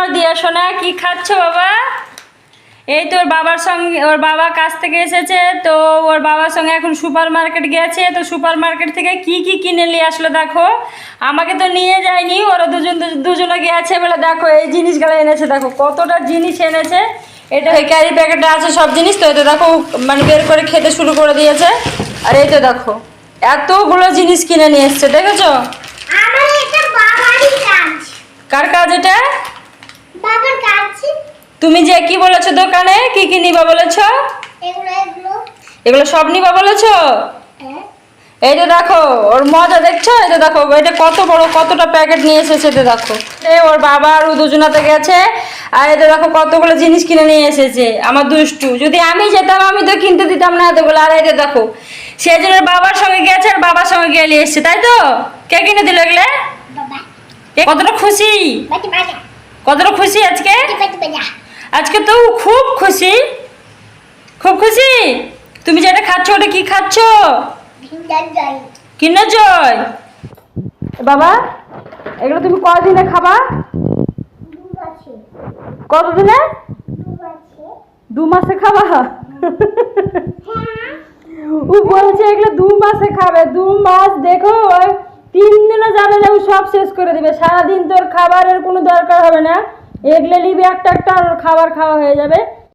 আমার দিয়া সোনা, কি খাচ্ছ বাবা? এই তো ওর বাবার সঙ্গে, ওর বাবা কাজ থেকে এসেছে তো ওর বাবার সঙ্গে এখন সুপার মার্কেট গেছে, তো সুপার মার্কেট থেকে কি কি কিনে নিয়ে আসলো দেখো। আমাকে তো নিয়ে যায়নি, ওরা দুজনে গেছে বলে দেখো এই জিনিসগুলো এনেছে, দেখো কতটা জিনিস এনেছে। এটা ক্যারি প্যাকেটে আছে সব জিনিস, তো এটা দেখো মানে বের করে খেতে শুরু করে দিয়েছে। আর এই তো দেখো এতগুলো জিনিস কিনে নিয়ে এসছে, দেখেছো? কার কাজ এটা? বাবার কাজ। তুমি যে কি বলেছো দোকানে কি কি নিবা বলেছো? এগুলো সব নিবা বলেছো? এই তো দেখো ওর মজা দেখছো, এই তো দেখো এটা কত বড়, কতটা প্যাকেট নিয়ে এসেছে, এটা দেখো। ওর বাবা আর ও দুজনাতে গেছে, আর এটা দেখো কতগুলো জিনিস কিনে নিয়ে এসেছে। আমার দুষ্টু, যদি আমি যেতাম আমি তো কিনতে দিতাম না এতগুলো। আর এটা দেখো সেই জন্য বাবার সঙ্গে গেছে আর বাবার সঙ্গে গিয়ে নিয়ে এসছে, তাই তো? কে কিনে দিল এগুলো? কতটা খুশি, কতটা খুশি আজকে? আজকে তো খুব খুশি, খুব খুশি। তুমি যেটা খাচ্ছ ওটা কি খাচ্ছ? কিনে জয় বাবা, এগুলো তুমি কদিনে খাবা? কতদিনে? 2 মাসে খাবা? ও বলছে এগুলো 2 মাসে খাবে। 2 মাস দেখো 3 দিনও যাবে না, ও সব শেষ করে দিবে। সারাদিন তোর খাবারের কোনো দরকার হবে না, এগুলো নিবি একটা একটা আর খাবার খাওয়া হয়ে যাবে।